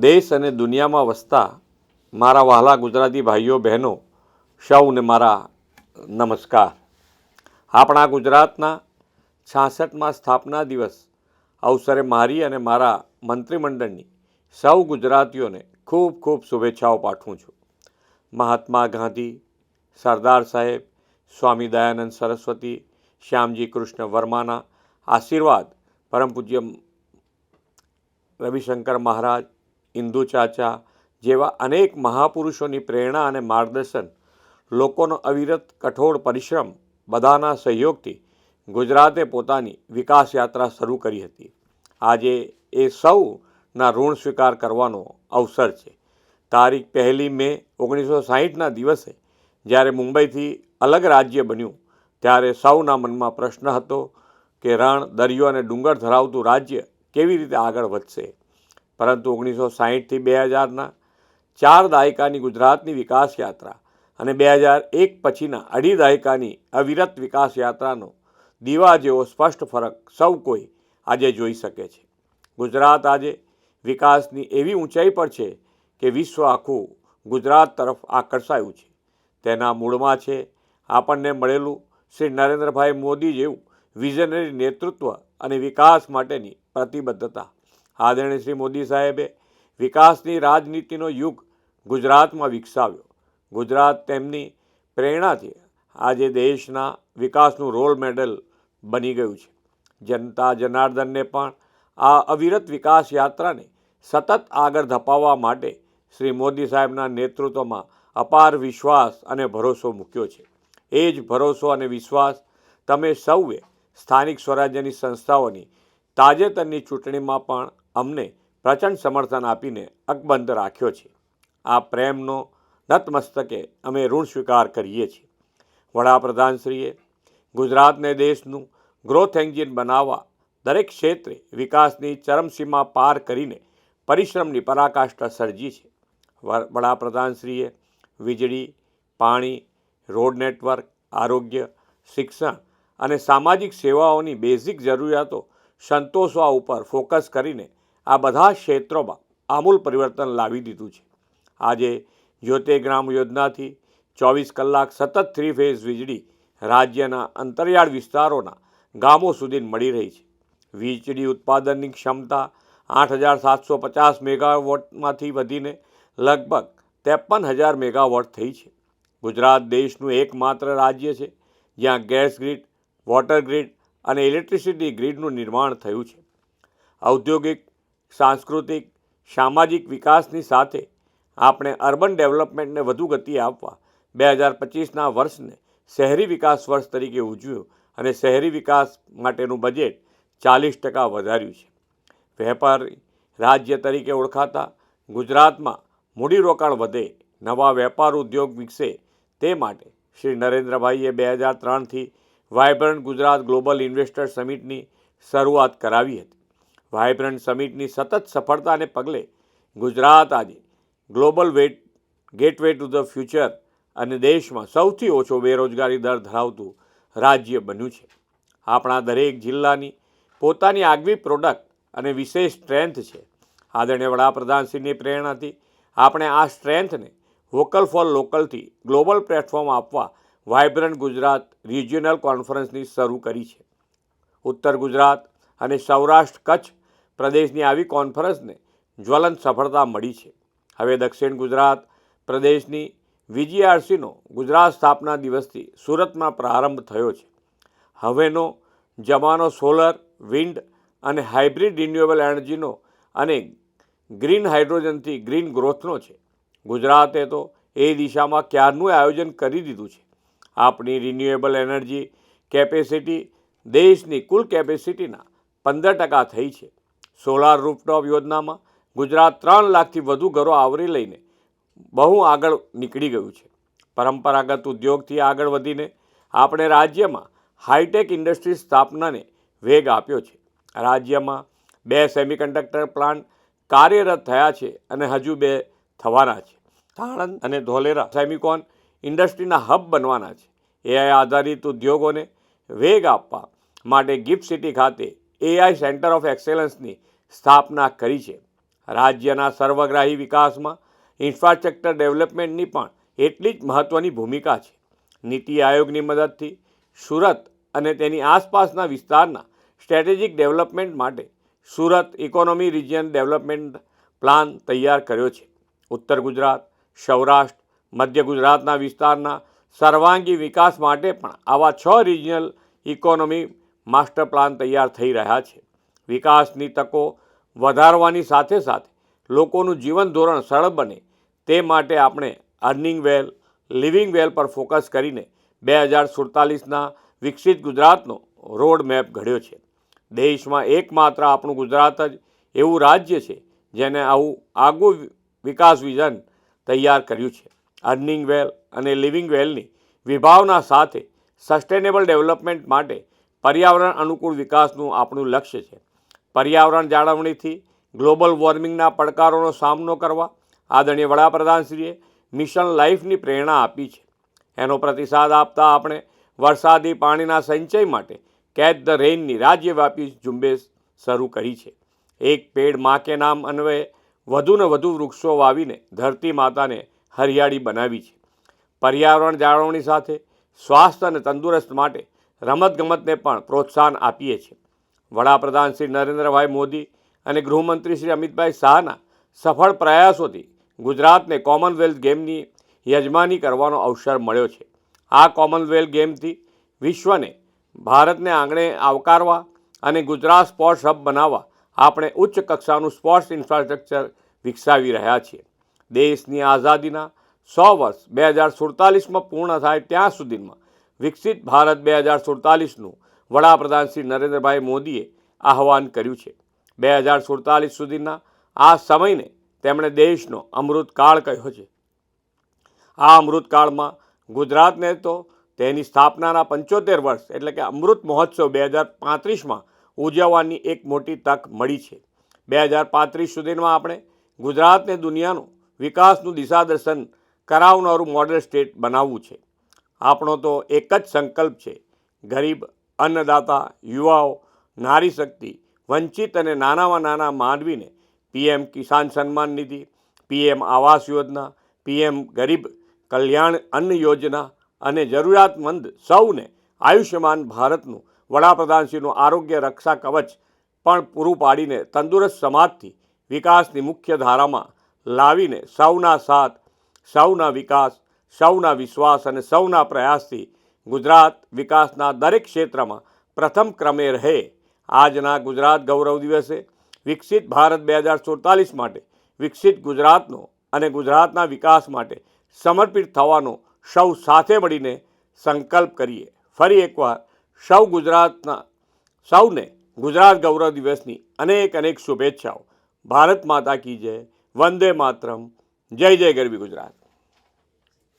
દેશ અને દુનિયામાં વસતા મારા વહાલા ગુજરાતી ભાઈઓ બહેનો સૌને મારા નમસ્કાર. આપણા ગુજરાતના 66મા સ્થાપના દિવસ અવસરે મારી અને મારા મંત્રીમંડળની સૌ ગુજરાતીઓને ખૂબ ખૂબ શુભેચ્છાઓ પાઠવું છું. મહાત્મા ગાંધી, સરદાર સાહેબ, સ્વામી દયાનંદ સરસ્વતી, શ્યામજી કૃષ્ણ વર્માના આશીર્વાદ, પરમ પૂજ્ય રવિશંકર મહારાજ, ઇન્દુ ચાચા જેવા અનેક મહાપુરુષોની પ્રેરણા અને માર્ગદર્શન, લોકોનો અવિરત કઠોર પરિશ્રમ, બધાના સહયોગથી ગુજરાતે પોતાની વિકાસ યાત્રા શરૂ કરી હતી. આજે એ સૌના ઋણ સ્વીકાર કરવાનો અવસર છે. તારીખ 1 મે 1960ના દિવસે જ્યારે મુંબઈથી અલગ રાજ્ય બન્યું ત્યારે સૌના મનમાં પ્રશ્ન હતો કે રણ, દરિયો અને ડુંગર ધરાવતું રાજ્ય કેવી રીતે આગળ વધશે. પરંતુ 1960થી 2000ના 4 દાયકાની ગુજરાતની વિકાસ યાત્રા અને 2001 પછીના 2.5 દાયકાની અવિરત વિકાસ યાત્રાનો દીવા જેવો સ્પષ્ટ ફરક સૌ કોઈ આજે જોઈ શકે છે. ગુજરાત આજે વિકાસની એવી ઊંચાઈ પર છે કે વિશ્વ આખું ગુજરાત તરફ આકર્ષાયું છે. તેના મૂળમાં છે આપણને મળેલું શ્રી નરેન્દ્રભાઈ મોદી જેવું વિઝનરી નેતૃત્વ અને વિકાસ માટેની પ્રતિબદ્ધતા. આદરણીય શ્રી મોદી સાહેબે વિકાસની રાજનીતિનો યુગ ગુજરાતમાં વિકસાવ્યો. ગુજરાત તેમની પ્રેરણાથી આજે દેશના વિકાસનું રોલ મોડેલ બની ગયું છે. જનતા જનાર્દનને પણ આ અવિરત વિકાસ યાત્રાને સતત આગળ ધપાવવા માટે શ્રી મોદી સાહેબના નેતૃત્વમાં અપાર વિશ્વાસ અને ભરોસો મૂક્યો છે. એ જ ભરોસો અને વિશ્વાસ તમે સૌએ સ્થાનિક સ્વરાજ્યની સંસ્થાઓની તાજેતરની ચૂંટણીમાં પણ અમને પ્રચંડ સમર્થન આપીને અકબંધ રાખ્યો છે. આ પ્રેમનો નતમસ્તકે અમે ઋણ સ્વીકાર કરીએ છીએ. વડાપ્રધાનશ્રીએ ગુજરાતને દેશનું ગ્રોથ એન્જિન બનાવવા દરેક ક્ષેત્રે વિકાસની ચરમસીમા પાર કરીને પરિશ્રમની પરાકાષ્ઠા સર્જી છે. વડાપ્રધાનશ્રીએ વીજળી, પાણી, રોડ નેટવર્ક, આરોગ્ય, શિક્ષણ અને સામાજિક સેવાઓની બેઝિક જરૂરિયાતો સંતોષવા ઉપર ફોકસ કરીને આ બધા ક્ષેત્રોમાં આમૂલ પરિવર્તન લાવી દીધું છે. આજે જ્યોતિર્ગ્રામ યોજનાથી 24 કલાક સતત 3 ફેઝ વીજળી રાજ્યના અંતરિયાળ વિસ્તારોના ગામો સુધી મળી રહી છે. વીજળી ઉત્પાદનની ક્ષમતા 8,750 મેગાવોટમાંથી વધીને લગભગ 53,000 મેગાવોટ થઈ છે. ગુજરાત દેશનું એકમાત્ર રાજ્ય છે જ્યાં ગેસ ગ્રીડ, વોટર ગ્રીડ અને ઇલેક્ટ્રિસિટી ગ્રીડનું નિર્માણ થયું છે. ઔદ્યોગિક, સાંસ્કૃતિક, સામાજિક વિકાસની સાથે આપણે અર્બન ડેવલપમેન્ટને વધુ ગતિ આપવા 2025ના વર્ષને શહેરી વિકાસ વર્ષ તરીકે ઉજવ્યું અને શહેરી વિકાસ માટેનું બજેટ 40% વધાર્યું છે. વેપારી રાજ્ય તરીકે ઓળખાતા ગુજરાતમાં મૂડીરોકાણ વધે, નવા વેપાર ઉદ્યોગ વિકસે તે માટે શ્રી નરેન્દ્રભાઈએ 2003થી વાયબ્રન્ટ ગુજરાત ગ્લોબલ ઇન્વેસ્ટર સમિટની શરૂઆત કરાવી હતી. વાયબ્રન્ટ સમિટની સતત સફળતાને પગલે ગુજરાત આજે global gateway to the future અને દેશમાં સૌથી ઓછો બેરોજગારી દર ધરાવતું રાજ્ય બન્યું છે. આપણા દરેક જિલ્લાની પોતાની આગવી પ્રોડક્ટ અને વિશેષ સ્ટ્રેન્થ છે. આદરણીય વડાપ્રધાનશ્રીની પ્રેરણાથી આપણે આ સ્ટ્રેન્થને વોકલ ફોર લોકલથી ગ્લોબલ પ્લેટફોર્મ આપવા વાયબ્રન્ટ ગુજરાત રિજિયોનલ કોન્ફરન્સની શરૂ કરી છે. ઉત્તર ગુજરાત અને સૌરાષ્ટ્ર કચ્છ પ્રદેશની આવી કોન્ફરન્સને જ્વલંત સફળતા મળી છે. હવે દક્ષિણ ગુજરાત પ્રદેશની VGRCનો ગુજરાત સ્થાપના દિવસથી સુરતમાં પ્રારંભ થયો છે. હવેનો જમાનો સોલર, વિન્ડ અને હાઇબ્રિડ રિન્યુએબલ એનર્જીનો અને ગ્રીન હાઇડ્રોજનથી ગ્રીન ગ્રોથનો છે. ગુજરાતે તો એ દિશામાં ક્યારનું આયોજન કરી દીધું છે. આપણી રિન્યુએબલ એનર્જી કેપેસિટી દેશની કુલ કેપેસિટીના 15% થઈ છે. સોલાર રૂફટોપ યોજનામાં ગુજરાત 3 લાખથી વધુ ઘરો આવરી લઈને બહુ આગળ નીકળી ગયું છે. પરંપરાગત ઉદ્યોગથી આગળ વધીને આપણે રાજ્યમાં હાઈટેક ઇન્ડસ્ટ્રી સ્થાપનાને વેગ આપ્યો છે. રાજ્યમાં 2 સેમિકન્ડક્ટર પ્લાન્ટ કાર્યરત થયા છે અને હજુ 2 થવાના છે. આણંદ અને ધોલેરા સેમિકોન ઇન્ડસ્ટ્રીના હબ બનવાના છે. AI આધારિત ઉદ્યોગોને વેગ આપવા માટે ગિફ્ટ સિટી ખાતે AI સેન્ટર ઓફ એક્સેલન્સની સ્થાપના કરી છે. રાજ્યના સર્વગ્રાહી વિકાસમાં ઇન્ફ્રાસ્ટ્રક્ચર ડેવલપમેન્ટની પણ એટલી જ મહત્ત્વની ભૂમિકા છે. નીતિ આયોગની મદદથી સુરત અને તેની આસપાસના વિસ્તારના સ્ટ્રેટેજિક ડેવલપમેન્ટ માટે Surat economy region development plan તૈયાર કર્યો છે. ઉત્તર ગુજરાત, સૌરાષ્ટ્ર, મધ્ય ગુજરાતના વિસ્તારના સર્વાંગી વિકાસ માટે પણ આવા 6 રિજિયનલ ઇકોનોમી માસ્ટર પ્લાન તૈયાર થઈ રહ્યા છે. વિકાસની તકો વધારવાની સાથે સાથે લોકોનું જીવન ધોરણ સરળ બને તે માટે આપણે અર્નિંગ વેલ, લિવિંગ વેલ પર ફોકસ કરીને 2047ના વિકસિત ગુજરાતનો રોડ મેપ ઘડ્યો છે. દેશમાં એકમાત્ર આપણું ગુજરાત જ એવું રાજ્ય છે જેને આવું આગવું વિકાસ વિઝન તૈયાર કર્યું છે. અર્નિંગ વેલ અને લિવિંગ વેલની વિભાવના સાથે સસ્ટેનેબલ ડેવલપમેન્ટ માટે પર્યાવરણ અનુકૂળ વિકાસનું આપણું લક્ષ્ય છે. પર્યાવરણ જાળવણીથી ગ્લોબલ વોર્મિંગના પડકારોનો સામનો કરવા આદરણીય વડાપ્રધાનશ્રીએ મિશન લાઈફની પ્રેરણા આપી છે. એનો પ્રતિસાદ આપતા આપણે વરસાદી પાણીના સંચય માટે કેચ ધ રેઇનની રાજ્યવ્યાપી ઝુંબેશ શરૂ કરી છે. એક પેડ માં કે નામ અન્વયે વધુને વધુ વૃક્ષો વાવીને ધરતી માતાને હરિયાળી બનાવી છે. પર્યાવરણ જાળવણી સાથે સ્વાસ્થ્ય અને તંદુરસ્ત માટે રમતગમતને પણ પ્રોત્સાહન આપીએ છીએ. વડાપ્રધાન શ્રી નરેન્દ્રભાઈ મોદી અને ગૃહમંત્રી શ્રી અમિતભાઈ શાહના સફળ પ્રયાસોથી ગુજરાતને કોમનવેલ્થ ગેમની યજમાની કરવાનો અવસર મળ્યો છે. આ કોમનવેલ્થ ગેમથી વિશ્વને ભારતને આંગણે આવકારવા અને ગુજરાત સ્પોર્ટ્સ હબ બનાવવા આપણે ઉચ્ચ કક્ષાનું સ્પોર્ટ્સ ઇન્ફ્રાસ્ટ્રક્ચર વિકસાવી રહ્યા છીએ. દેશની આઝાદીના 100 વર્ષ 2047માં પૂર્ણ થાય ત્યાં સુધીમાં વિકસિત ભારત 2047નું વડાપ્રધાન શ્રી નરેન્દ્રભાઈ મોદીએ આહ્વાન કર્યું છે. 2047 સુધીના આ સમયને તેમણે દેશનો અમૃતકાળ કહ્યો છે. આ અમૃતકાળમાં ગુજરાતને તો તેની સ્થાપનાના 75 વર્ષ એટલે કે અમૃત મહોત્સવ 2035માં ઉજવવાની એક મોટી તક મળી છે. 2035 સુધીમાં આપણે ગુજરાતને દુનિયાનું વિકાસનું દિશાદર્શન કરાવનારું મોડેલ સ્ટેટ બનાવવું છે. આપણો તો એક જ સંકલ્પ છે, ગરીબ, અન્નદાતા, યુવાઓ, નારી શક્તિ, વંચિત અને નાનામાં નાના માનવીને PM Kisan Samman Nidhi, PM Awas Yojana, PM Garib Kalyan Anna Yojana અને જરૂરિયાતમંદ સૌને આયુષ્યમાન ભારતનું વડાપ્રધાનશ્રીનું આરોગ્ય રક્ષા કવચ પણ પૂરું પાડીને તંદુરસ્ત સમાજથી વિકાસની મુખ્ય ધારામાં લાવીને સૌના સાથ, સૌના વિકાસ, સૌના વિશ્વાસ અને સૌના પ્રયાસથી ગુજરાત વિકાસના દરેક ક્ષેત્રમાં પ્રથમ ક્રમે રહે. આજના ગુજરાત ગૌરવ દિવસે વિકસિત ભારત 2047 માટે વિકસિત ગુજરાતનો અને ગુજરાતના વિકાસ માટે સમર્પિત થવાનો સૌ સાથે મળીને સંકલ્પ કરીએ. ફરી એકવાર સૌને ગુજરાત ગૌરવ દિવસની અનેક અનેક શુભેચ્છાઓ. ભારત માતા કી જય. વંદે માતરમ. જય જય ગરવી ગુજરાત.